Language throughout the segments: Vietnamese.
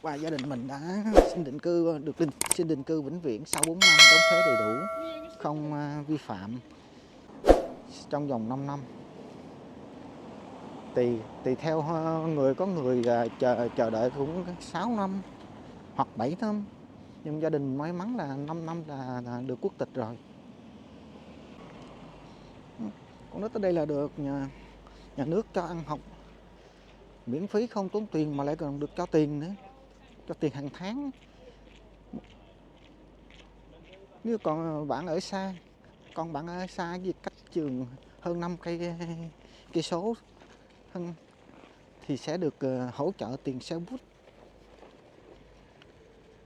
Và gia đình mình đã xin định cư xin định cư vĩnh viễn sau 4 năm đóng thuế đầy đủ, không vi phạm trong vòng 5 năm. Tùy theo người, có người chờ đợi cũng 6 năm hoặc 7 năm. Nhưng gia đình may mắn là 5 năm là được quốc tịch rồi. Con nói tới đây là được nhà nước cho ăn học miễn phí, không tốn tiền, mà lại còn được cho tiền nữa, cho tiền hàng tháng. Nếu còn bạn ở xa, gì cách trường hơn 5 cây số thì sẽ được hỗ trợ tiền xe bus.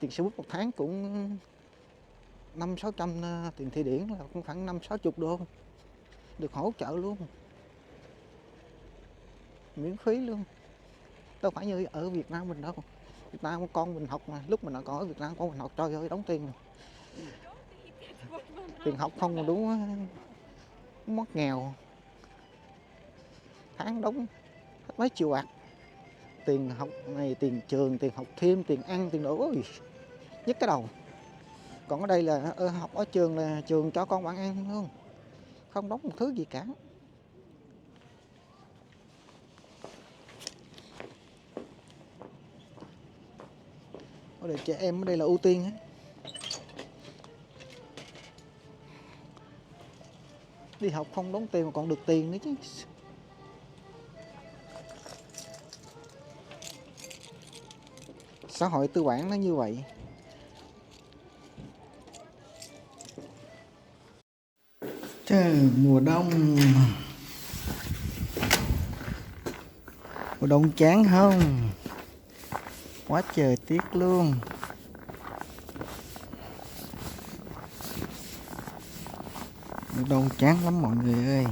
Tiền xe bus một tháng cũng 500-600, tiền Thụy Điển là cũng khoảng 50-60 đô, được hỗ trợ luôn, miễn phí luôn. Đâu phải như ở Việt Nam mình đâu. Việt Nam con mình học mà, lúc mình còn ở Việt Nam con mình học, trời ơi, đóng tiền. Tiền học không mà đúng mất nghèo, tháng đóng hết mấy triệu bạc. Tiền học này, tiền trường, tiền học thêm, tiền ăn, tiền đồ, ôi, nhức cái đầu. Còn ở đây là học ở trường là trường cho con bạn ăn luôn, không đóng một thứ gì cả. Ở đây trẻ em ở đây là ưu tiên á. Đi học không đóng tiền mà còn được tiền nữa chứ. Xã hội tư bản nó như vậy. Trời, mùa đông chán không? Quá trời tiếc luôn. Mùa đông chán lắm mọi người ơi.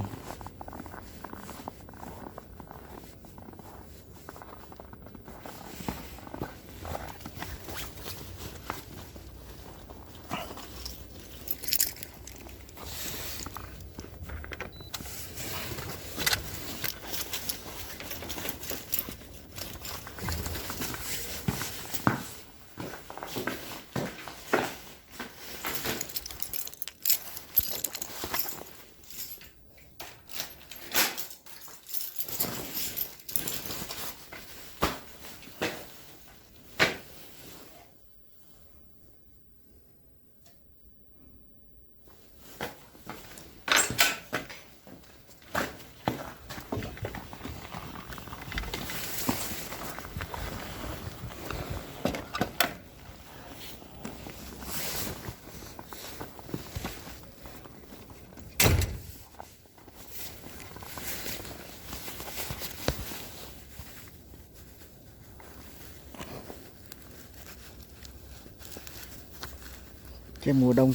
Cái mùa đông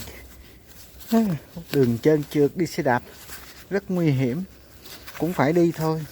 đường trơn trượt, đi xe đạp rất nguy hiểm, cũng phải đi thôi.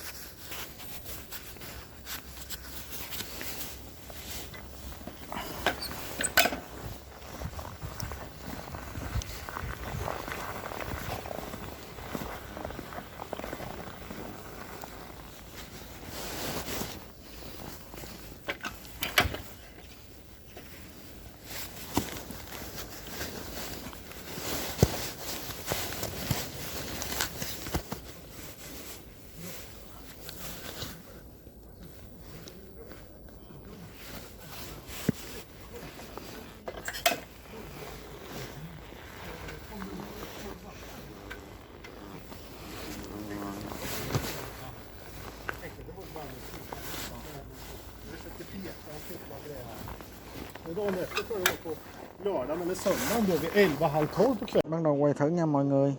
Lördagen eller söndagen då vid 11:30 på kvällen. Bắt đầu quay thử nha mọi người.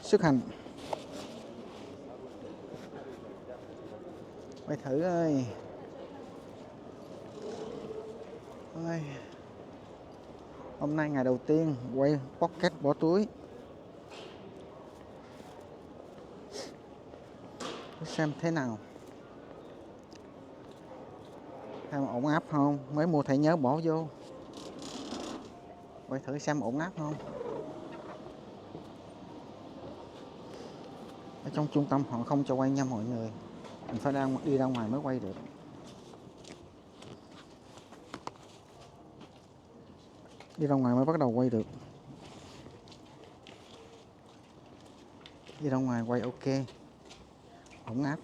Xuất hành. Quay thử ơi. Ôi. Hôm nay ngày đầu tiên quay podcast bỏ túi. Xem thế nào. Xem ổn áp không? Mới mua thẻ nhớ bỏ vô. Quay thử xem ổn áp không. Ở trong trung tâm họ không cho quay nha mọi người. Mình phải đi ra ngoài mới quay được. Đi ra ngoài mới bắt đầu quay được. Đi ra ngoài quay ok, ổn áp.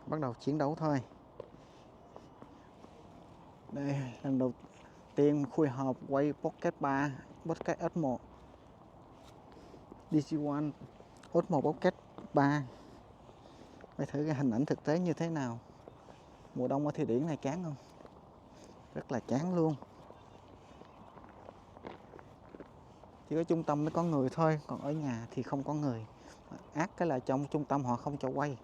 Bắt đầu chiến đấu thôi. Đây lần đầu tiên Khui Hộp quay Pocket 3, Pocket S1, DC1, S1 Pocket 3. Quay thử cái hình ảnh thực tế như thế nào. Mùa đông ở Thụy Điển này chán không? Rất là chán luôn. Chỉ có trung tâm mới có người thôi, còn ở nhà thì không có người. Ác cái là trong trung tâm họ không cho quay,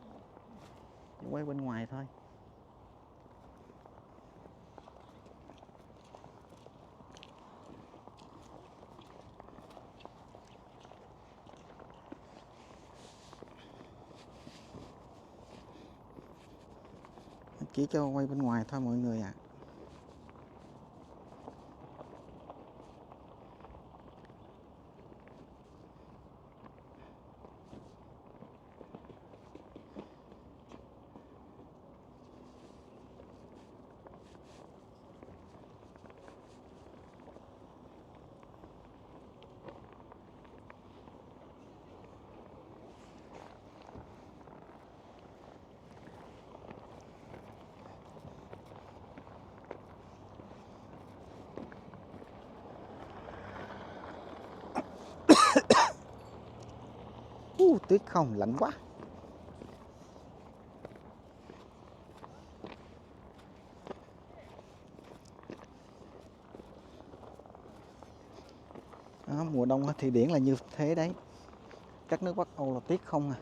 chỉ quay bên ngoài thôi. Chỉ cho quay bên ngoài thôi mọi người ạ. Tuyết không, lạnh quá. Đó, mùa đông ở Thụy Điển là như thế đấy. Các nước Bắc Âu là tuyết không à.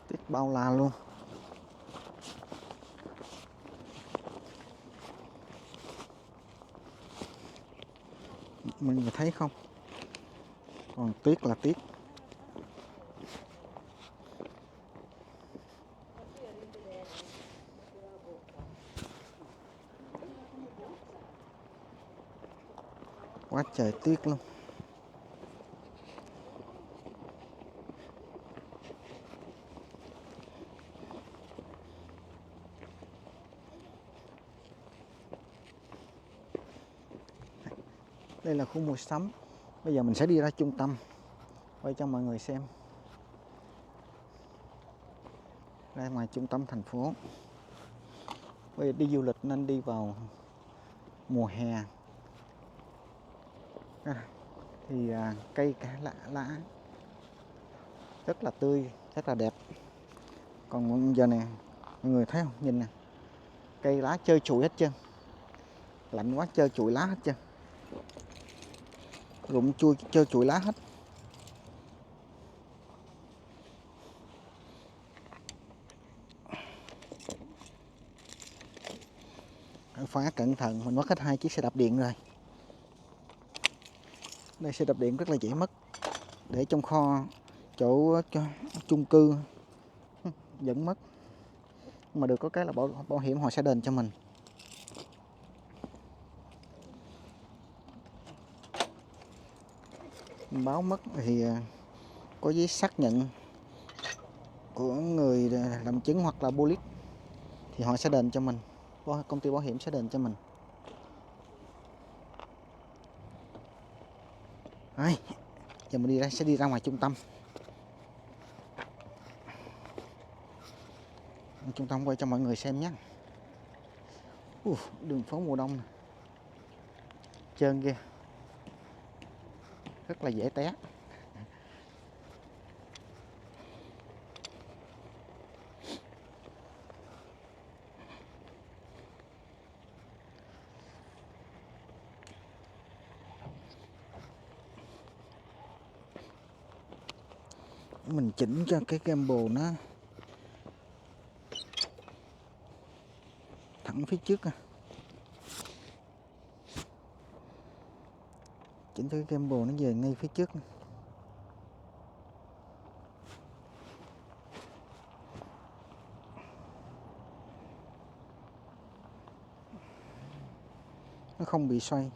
Tuyết bao la luôn. Mình thấy không? Còn tuyết là tuyết. Quá trời tuyết luôn. Đây là khu mua sắm. Bây giờ mình sẽ đi ra trung tâm quay cho mọi người xem. Ra ngoài trung tâm thành phố. Bây giờ đi du lịch nên đi vào mùa hè. Thì cây lá rất là tươi, rất là đẹp. Còn giờ nè, mọi người thấy không? Nhìn nè, cây lá trơ trụi hết trơn. Lạnh quá trơ trụi lá hết trơn. Rụng chui trơ trụi lá hết. Phá cẩn thận, mình mất hết 2 chiếc xe đạp điện rồi. Đây xe đạp điện rất là dễ mất. Để trong kho chỗ chung cư vẫn mất. Mà được có cái là bảo hiểm họ sẽ đền cho mình. Báo mất thì có giấy xác nhận của người làm chứng hoặc là police thì họ sẽ đền cho mình. Công ty bảo hiểm sẽ đền cho mình. Đây, giờ mình sẽ đi ra ngoài trung tâm. Trung tâm quay cho mọi người xem nhé. Đường phố mùa đông nè. Trơn kia. Rất là dễ té. Mình chỉnh cho cái gimbal nó thẳng phía trước. Chỉnh cho cái gimbal nó về ngay phía trước. nó không bị xoay.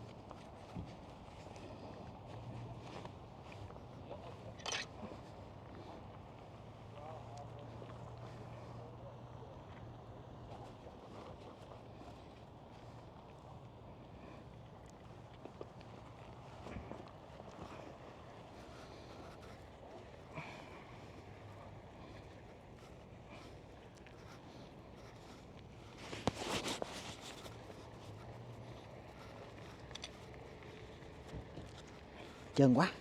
Trơn quá,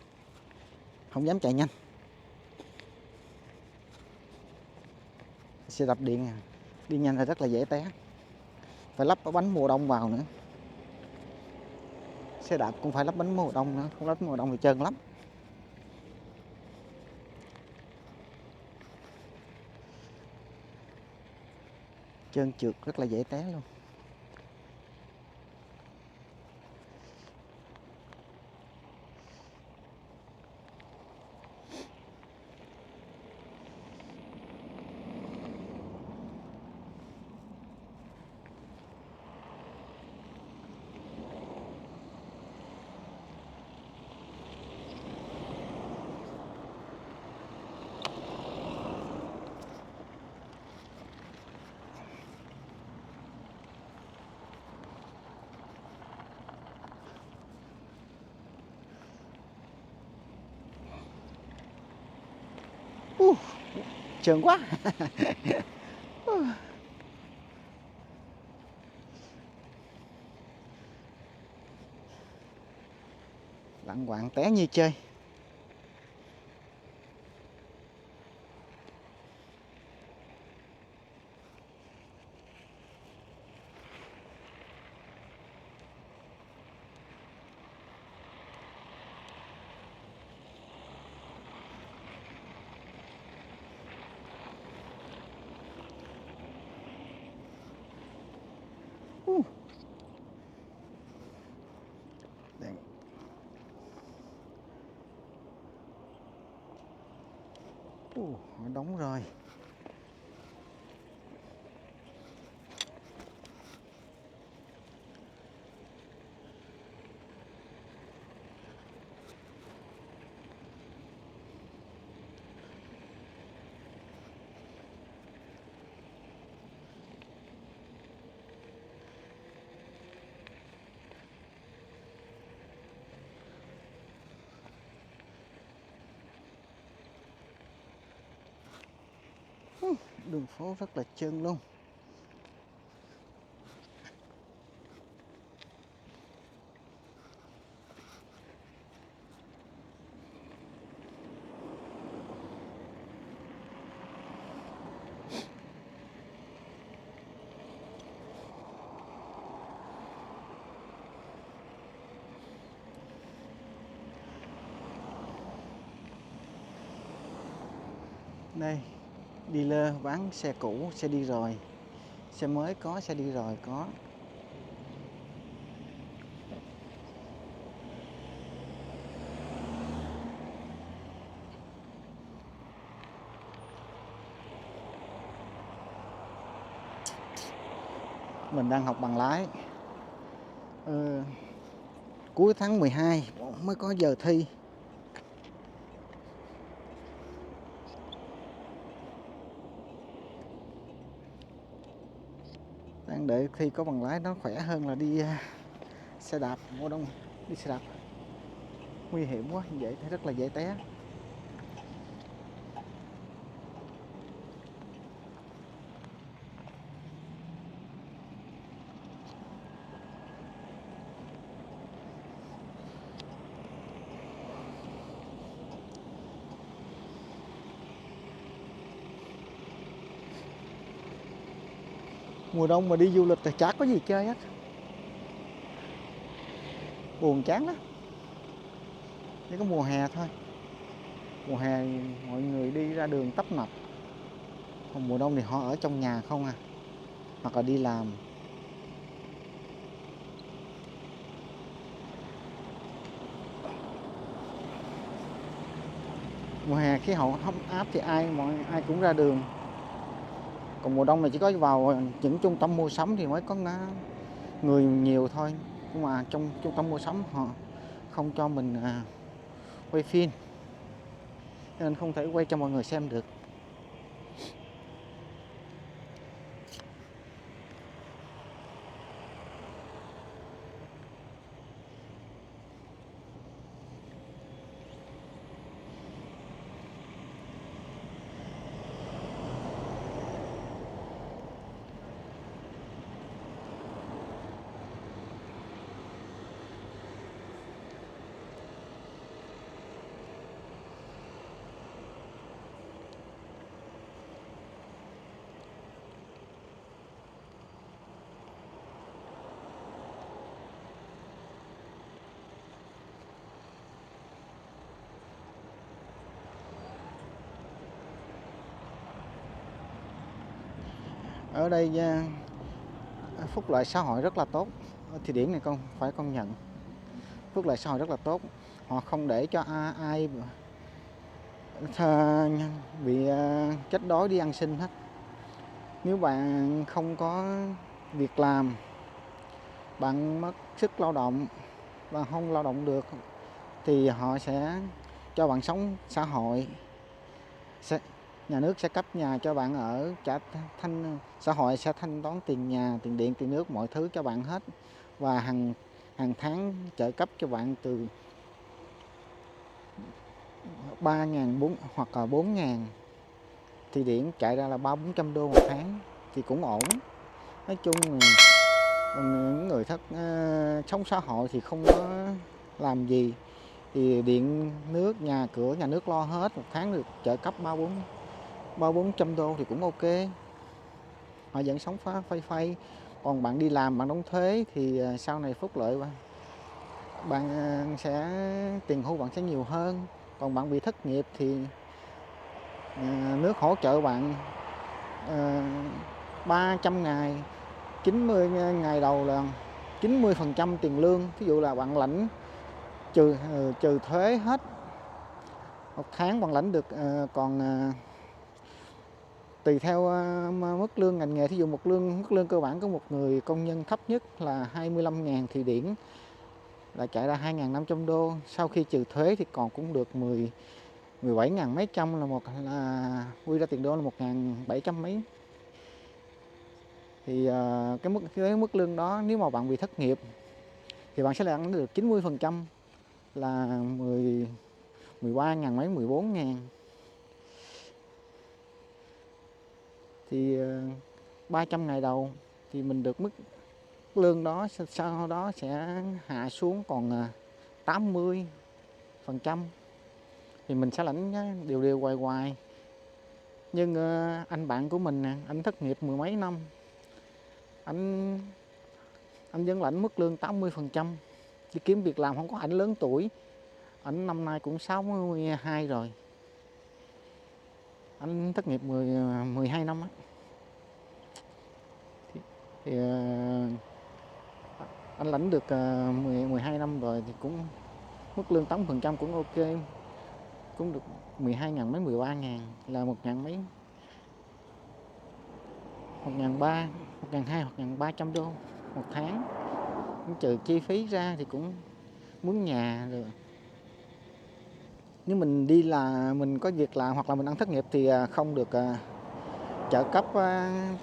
không dám chạy nhanh. Xe đạp điện đi nhanh là rất là dễ té, phải lắp bánh mùa đông vào nữa. Xe đạp cũng phải lắp bánh mùa đông nữa, không lắp bánh mùa đông thì trơn lắm. Trơn trượt rất là dễ té luôn. Trơn quá. Lạng quạng té như chơi. Họ đóng rồi. Đường phố rất là trơn luôn. Đây, dealer bán xe cũ, xe đi rồi, xe mới có, xe đi rồi có. Mình đang học bằng lái. Cuối tháng 12 mới có giờ thi. Đang đợi thi có bằng lái, nó khỏe hơn là đi xe đạp mùa đông. Đi xe đạp nguy hiểm quá, vậy thì rất là dễ té. Mùa đông mà đi du lịch thì chả có gì chơi hết, buồn chán lắm. Chỉ có mùa hè thôi. Mùa hè mọi người đi ra đường tấp nập, còn mùa đông thì họ ở trong nhà không à, hoặc là đi làm. Mùa hè khí hậu ấm áp thì ai cũng ra đường. Còn mùa đông này chỉ có vào những trung tâm mua sắm thì mới có người nhiều thôi. nhưng mà trong trung tâm mua sắm họ không cho mình quay phim nên không thể quay cho mọi người xem được. Ở đây phúc lợi xã hội rất là tốt. Ở Thụy Điển này phải công nhận, phúc lợi xã hội rất là tốt. Họ không để cho ai bị chết đói đi ăn xin hết. Nếu bạn không có việc làm, bạn mất sức lao động, bạn không lao động được thì họ sẽ cho bạn sống xã hội. Nhà nước sẽ cấp nhà cho bạn ở, xã hội sẽ thanh toán tiền nhà, tiền điện, tiền nước, mọi thứ cho bạn hết. Và hàng tháng trợ cấp cho bạn từ 3.000 hoặc là 4.000 Thụy Điển, chạy ra là 300-400 đô một tháng thì cũng ổn. Nói chung những người sống xã hội thì không có làm gì thì điện nước nhà cửa nhà nước lo hết, một tháng được trợ cấp 300-400 đô thì cũng ok. Họ vẫn sống phây phây. Còn bạn đi làm, bạn đóng thuế thì sau này phúc lợi bạn sẽ tiền hưu bạn sẽ nhiều hơn. Còn bạn bị thất nghiệp thì nước hỗ trợ bạn 300 ngày, 90 ngày đầu là 90% tiền lương. Ví dụ là bạn lãnh trừ thuế hết, một tháng bạn lãnh được còn tùy theo mức lương ngành nghề. Thí dụ mức lương cơ bản của một người công nhân thấp nhất là 25.000 Thụy Điển, là chạy ra 2.500 đô. Sau khi trừ thuế thì còn cũng được 17.000 mấy trăm, là quy ra tiền đô là 1.700 mấy. Thì cái mức lương đó nếu mà bạn bị thất nghiệp thì bạn sẽ lãnh được 90%, là 13.000 mấy, 14.000. Thì 300 ngày đầu thì mình được mức lương đó, sau đó sẽ hạ xuống còn 80%. Thì mình sẽ lãnh đều hoài. Nhưng anh bạn của mình nè, anh thất nghiệp 10 mấy năm, anh vẫn lãnh mức lương 80%. Đi kiếm việc làm không có. Anh lớn tuổi, anh năm nay cũng 62 rồi, anh thất nghiệp 12 năm á. Thì anh lãnh được 12 năm rồi thì cũng mức lương 80% cũng ok, cũng được 12.000 mấy, 13.000, là 1.000 mấy, 1.300, 1.200 hoặc 1.300 đô một tháng. Trừ chi phí ra thì cũng mướn nhà rồi. Nếu mình đi là mình có việc làm hoặc là mình đang thất nghiệp thì không được trợ cấp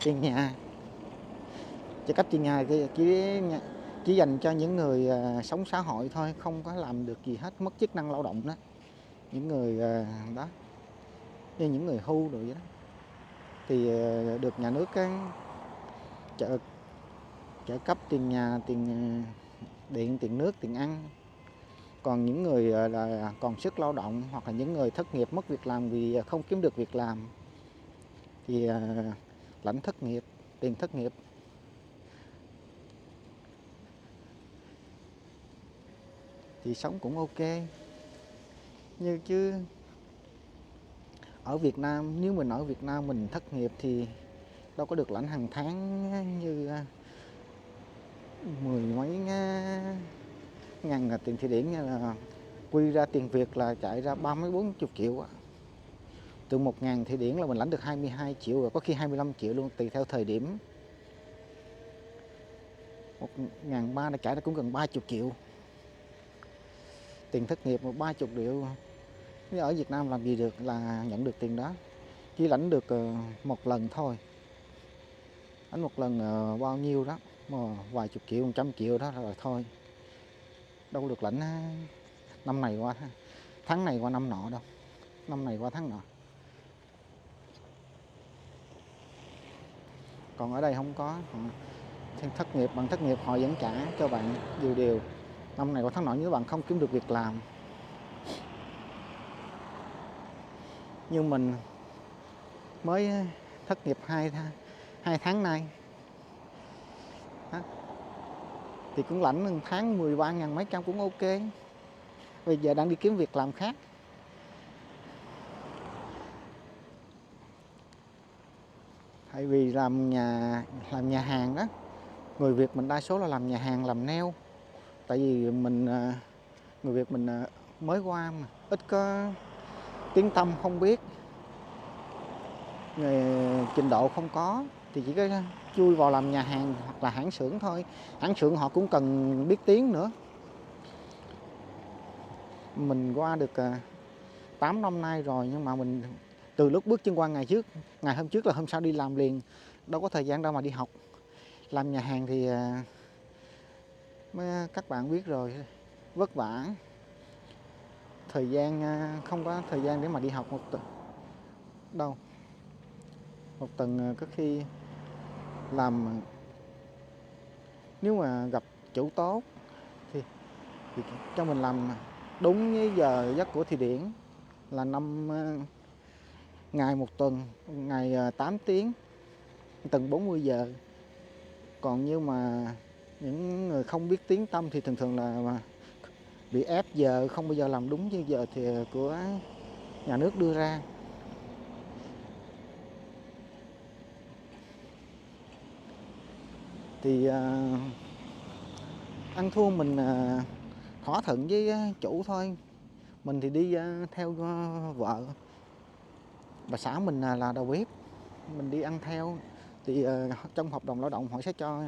tiền nhà. Trợ cấp tiền nhà thì chỉ dành cho những người sống xã hội thôi, không có làm được gì hết, mất chức năng lao động đó. Những người đó, như những người hưu rồi vậy đó, thì được nhà nước trợ cấp tiền nhà, tiền điện, tiền nước, tiền ăn. Còn những người là còn sức lao động hoặc là những người thất nghiệp, mất việc làm vì không kiếm được việc làm thì lãnh thất nghiệp, tiền thất nghiệp. Thì sống cũng ok. Như chứ ở Việt Nam, nếu mình ở Việt Nam mình thất nghiệp thì đâu có được lãnh hàng tháng như 10 mấy ngàn tiền Thụy Điển, là quy ra tiền Việt là chạy ra 30-40 triệu. Từ 1.000 Thụy Điển là mình lãnh được 22 triệu rồi, có khi 25 triệu luôn, tùy theo thời điểm. 1.300 là trả ra cũng gần 30 triệu. Tiền thất nghiệp mà 30 triệu. Nếu ở Việt Nam làm gì được là nhận được tiền đó. Chỉ lãnh được một lần thôi. Lãnh một lần bao nhiêu đó, mà vài chục triệu, 100 triệu đó rồi thôi. Đâu được lãnh năm này qua tháng này qua năm nọ đâu. Năm này qua tháng nọ. Còn ở đây không có. Thất nghiệp, bằng thất nghiệp họ vẫn trả cho bạn đều. Năm này qua tháng nọ nếu bạn không kiếm được việc làm. Nhưng mình mới thất nghiệp 2 tháng nay thì cũng lãnh tháng 13.000 mấy trăm cũng ok. Bây giờ đang đi kiếm việc làm khác. Tại vì làm nhà hàng đó, người Việt mình đa số là làm nhà hàng, làm nail. Tại vì người Việt mình mới qua mà ít có tiếng tăm, không biết, trình độ không có, thì chỉ có chui vào làm nhà hàng hoặc là hãng xưởng thôi. Hãng xưởng họ cũng cần biết tiếng nữa. Mình qua được 8 năm nay rồi, nhưng mà mình từ lúc bước chân qua ngày hôm trước là hôm sau đi làm liền, đâu có thời gian đâu mà đi học. Làm nhà hàng thì các bạn biết rồi, vất vả, thời gian không có thời gian để mà đi học một tuần có khi làm, nếu mà gặp chủ tốt thì cho mình làm đúng với giờ giấc của Thụy Điển là 5 ngày một tuần, ngày 8 tiếng, tuần 40 giờ. Còn như mà những người không biết tiếng tăm thì thường là bị ép giờ, không bao giờ làm đúng như giờ thì của nhà nước đưa ra. Thì ăn thua mình thỏa thuận với chủ thôi. Mình thì đi theo vợ, bà xã mình là đầu bếp, mình đi ăn theo. Thì trong hợp đồng lao động họ sẽ cho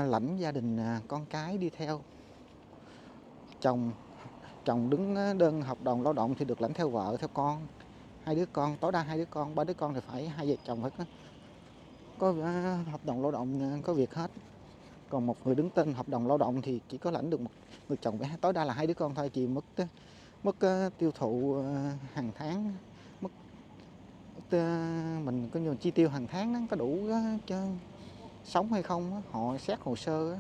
lãnh gia đình con cái đi theo. Chồng đứng đơn hợp đồng lao động thì được lãnh theo vợ, theo con. 2 đứa con, tối đa 2 đứa con, 3 đứa con thì phải hai vợ chồng phải có hợp đồng lao động, có việc hết. Còn một người đứng tên hợp đồng lao động thì chỉ có lãnh được một người chồng, tối đa là 2 đứa con thôi. Chỉ mất tiêu thụ hàng tháng, mình có nhiều chi tiêu hàng tháng đó, có đủ cho sống hay không. Họ xét hồ sơ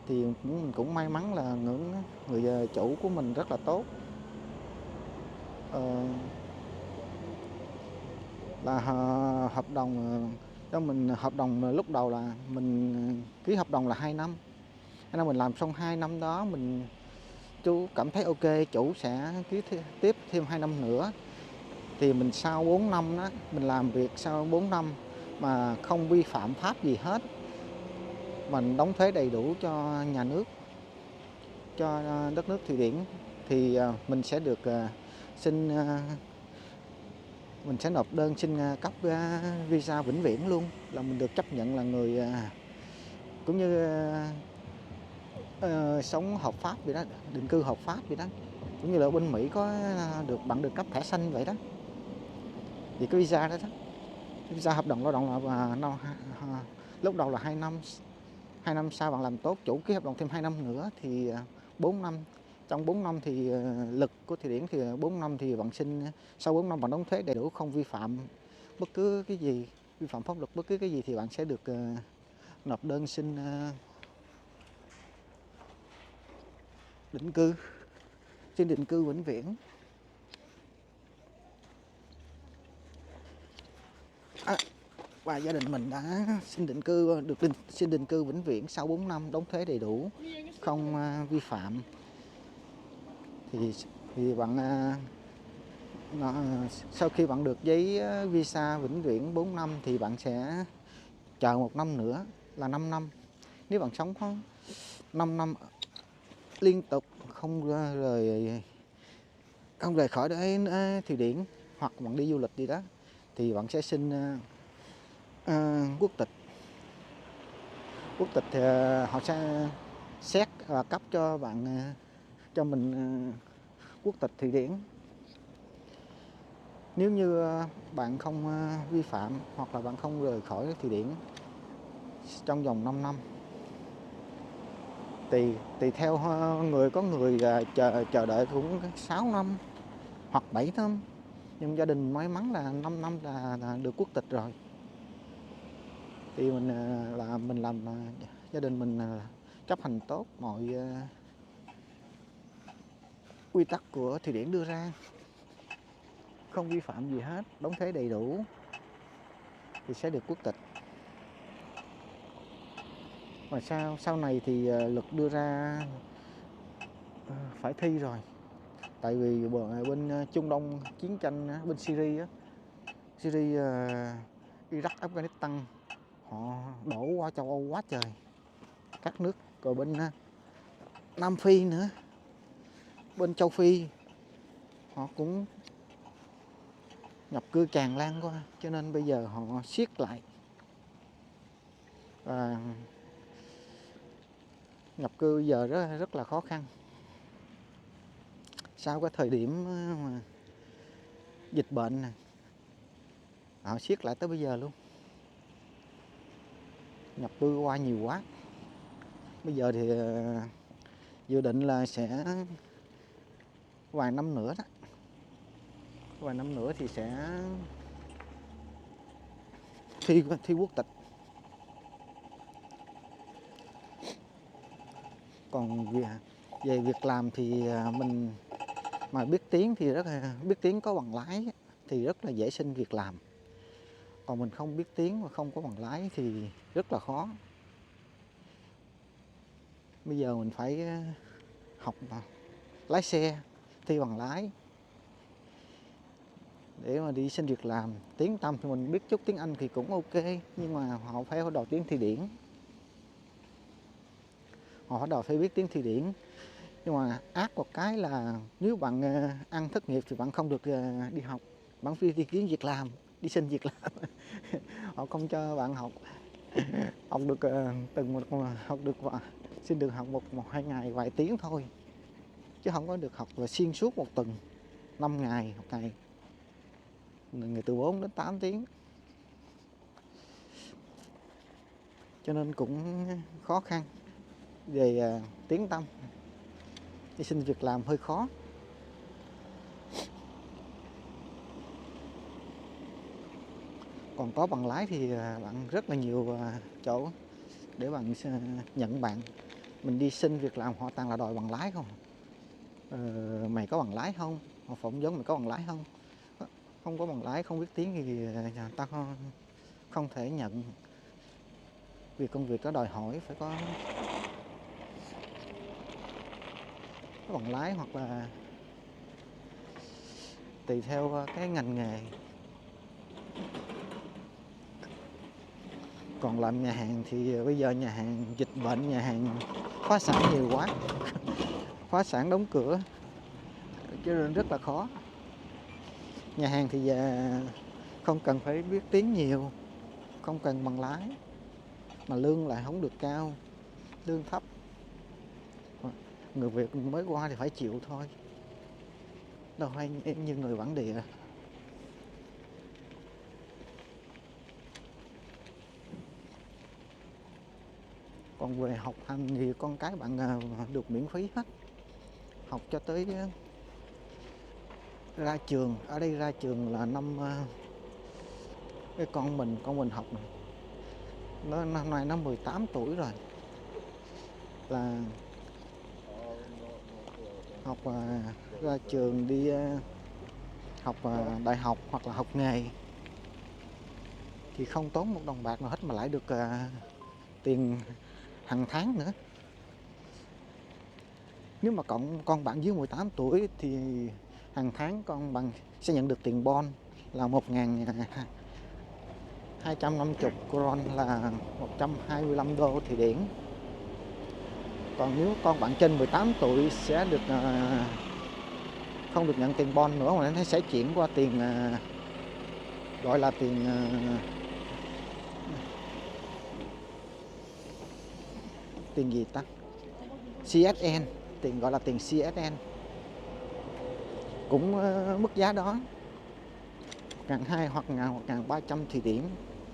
thì mình cũng may mắn là người chủ của mình rất là tốt. Là hợp đồng cho mình, hợp đồng lúc đầu là mình ký hợp đồng là 2 năm. Nên mình làm xong 2 năm đó, chú cảm thấy ok, chủ sẽ ký tiếp thêm 2 năm nữa. Thì mình sau 4 năm đó, mình làm việc sau 4 năm mà không vi phạm pháp gì hết, mình đóng thuế đầy đủ cho nhà nước, cho đất nước Thụy Điển, thì mình sẽ được mình sẽ nộp đơn xin cấp visa vĩnh viễn luôn, là mình được chấp nhận là người cũng như sống hợp pháp vậy đó, định cư hợp pháp vậy đó. Cũng như là bên Mỹ có bạn được cấp thẻ xanh vậy đó. Thì cái visa đó visa hợp đồng lao động là lúc đầu là 2 năm. 2 năm sau bạn làm tốt, chủ ký hợp đồng thêm 2 năm nữa thì 4 năm. Trong 4 năm thì lực của Thụy Điển thì 4 năm thì bạn sau 4 năm bạn đóng thuế đầy đủ, không vi phạm bất cứ cái gì, vi phạm pháp luật bất cứ cái gì, thì bạn sẽ được nộp đơn xin định cư vĩnh viễn. Và gia đình mình đã xin định cư vĩnh viễn sau 4 năm, đóng thuế đầy đủ, không vi phạm. Thì bạn sau khi bạn được giấy visa vĩnh viễn 4 năm thì bạn sẽ chờ 1 năm nữa là 5 năm. Nếu bạn sống 5 năm liên tục không rời khỏi đến Thụy Điển, hoặc bạn đi du lịch gì đó, thì bạn sẽ xin quốc tịch. Quốc tịch thì họ sẽ xét và cấp cho bạn cho mình quốc tịch Thụy Điển. Nếu như bạn không vi phạm hoặc là bạn không rời khỏi Thụy Điển trong vòng 5 năm, tùy theo người, có người chờ đợi cũng 6 năm hoặc 7 năm, nhưng gia đình may mắn là 5 năm là được quốc tịch rồi. Thì mình làm gia đình mình chấp hành tốt mọi quy tắc của Thụy Điển đưa ra, không vi phạm gì hết, đóng thuế đầy đủ thì sẽ được quốc tịch. Mà sau này thì luật đưa ra phải thi rồi, tại vì bên Trung Đông chiến tranh, bên Syria, Iraq, Afghanistan họ đổ qua châu Âu quá trời, các nước, rồi bên Nam Phi nữa, bên châu Phi họ cũng nhập cư tràn lan qua, cho nên bây giờ họ siết lại và nhập cư giờ rất là khó khăn. Sau cái thời điểm mà dịch bệnh này, họ siết lại tới bây giờ luôn, nhập cư qua nhiều quá. Bây giờ thì dự định là sẽ vài năm nữa đó, vài năm nữa thì sẽ thi quốc tịch. Còn về việc làm thì mình mà biết tiếng thì biết tiếng, có bằng lái thì rất là dễ xin việc làm. Còn mình không biết tiếng và không có bằng lái thì rất là khó. Bây giờ mình phải học lái xe, thi bằng lái để mà đi xin việc làm. Tiếng Tâm thì mình biết chút tiếng Anh thì cũng ok, nhưng mà họ phải đòi tiếng Thụy Điển. Họ phải đòi phải biết tiếng Thụy Điển. Nhưng mà ác một cái là nếu bạn ăn thất nghiệp thì bạn không được đi học, bạn phải đi kiếm việc làm, đi xin việc làm. Họ không cho bạn học được xin được học một hai ngày, vài tiếng thôi, chứ không có được học và xuyên suốt một tuần 5 ngày một ngày, người từ 4 đến 8 tiếng, cho nên cũng khó khăn về tiếng Tâm. Đi xin việc làm hơi khó. Còn có bằng lái thì bạn rất là nhiều chỗ để bạn nhận bạn. Mình đi xin việc làm họ toàn là đòi bằng lái không. Mày có bằng lái không? Họ phỏng vấn mày có bằng lái không? Không có bằng lái, không biết tiếng thì người ta không thể nhận. Vì công việc đó đòi hỏi phải có bằng lái, hoặc là tùy theo cái ngành nghề. Còn làm nhà hàng thì bây giờ nhà hàng dịch bệnh, nhà hàng phá sản nhiều quá, phá sản đóng cửa, cho nên rất là khó. Nhà hàng thì không cần phải biết tiếng nhiều, không cần bằng lái, mà lương lại không được cao, lương thấp. Người Việt mới qua thì phải chịu thôi, đâu hay như người bản địa. Còn về học hành thì con cái bạn được miễn phí hết, học cho tới ra trường. Ở đây ra trường là cái con mình học này, năm nay nó 18 tuổi rồi, là học ra trường đi học đại học hoặc là học nghề thì không tốn một đồng bạc nào hết, mà lại được tiền hàng tháng nữa. Nếu mà con bạn dưới 18 tuổi thì hàng tháng con bạn sẽ nhận được tiền bon là 1.250 kron, là 125 đô Thụy Điển. Còn nếu con bạn trên 18 tuổi sẽ được không được nhận tiền bon nữa, mà nó sẽ chuyển qua tiền gọi là tiền tiền gì ta, CSN, tiền gọi là tiền CSN, cũng mức giá đó, 1.200 hoặc 1.300 Thụy Điển,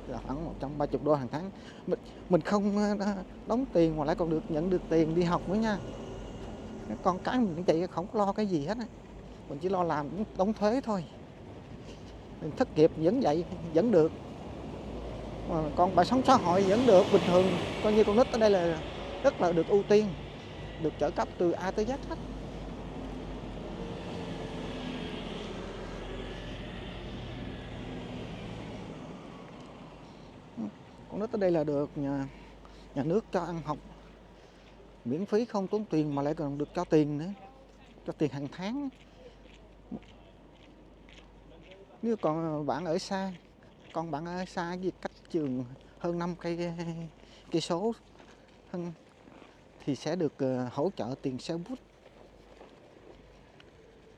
là khoảng 130 đô hàng tháng. Mình không đóng tiền mà lại còn được nhận được tiền đi học nữa nha. Con cái mình chạy không lo cái gì hết á, mình chỉ lo làm đóng thuế thôi. Mình thất nghiệp vẫn vậy, vẫn được. Mà còn bảo sống xã hội vẫn được bình thường, coi như con nít ở đây là rất là được ưu tiên, được trợ cấp từ A tới Z hết. Con nít ở đây là được nhà nước cho ăn học miễn phí, không tốn tiền, mà lại còn được cho tiền nữa, cho tiền hàng tháng. Nếu còn bạn ở xa, con bạn ở xa gì cách trường hơn 5 cây số hơn, thì sẽ được hỗ trợ tiền xe bus.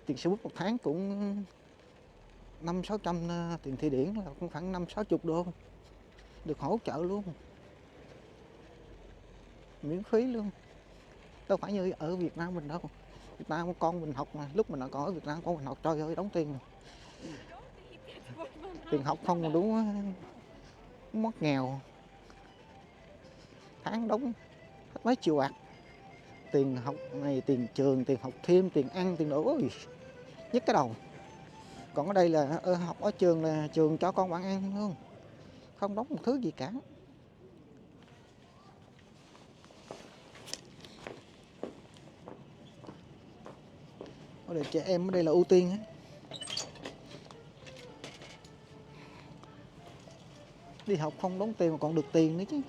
Tiền xe bus một tháng cũng 500-600 tiền Thụy Điển, là cũng khoảng 50-60 đô, được hỗ trợ luôn, miễn phí luôn. Đâu phải như ở Việt Nam mình đâu. Việt Nam con mình học mà, lúc mình còn ở Việt Nam con mình học trời ơi đóng tiền. Tiền học không còn đúng mất nghèo, tháng đóng hết mấy triệu bạc. Tiền học này, tiền trường, tiền học thêm, tiền ăn, tiền đồ, ôi nhức cái đầu. Còn ở đây là học ở trường là trường cho con bạn ăn luôn, không đóng một thứ gì cả. Ở đây trẻ em ở đây là ưu tiên á. Đi học không đóng tiền mà còn được tiền nữa chứ.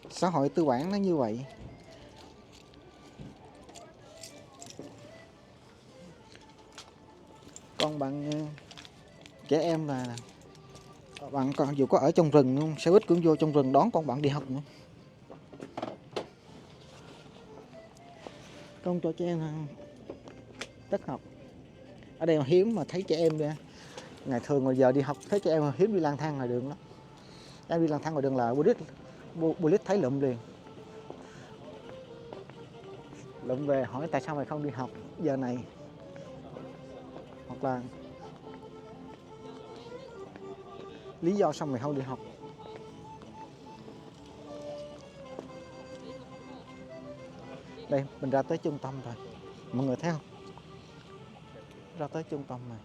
Xã hội tư bản nó như vậy. Còn bạn trẻ em là bạn còn dù có ở trong rừng không, xe buýt cũng vô trong rừng đón con bạn đi học nữa. Không cho trẻ em tất học. Ở đây mà hiếm mà thấy trẻ em đây. Ngày thường mà giờ đi học thấy trẻ em hiếm đi lang thang ngoài đường lắm. Em đi lang thang ngoài đường là police thấy lụm liền. Lụm về hỏi tại sao mày không đi học giờ này. Hoặc là lý do sao mày không đi học. Đây mình ra tới trung tâm rồi, mọi người thấy không, ra tới trung tâm này.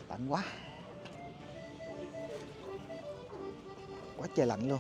Lạnh quá, quá trời lạnh luôn.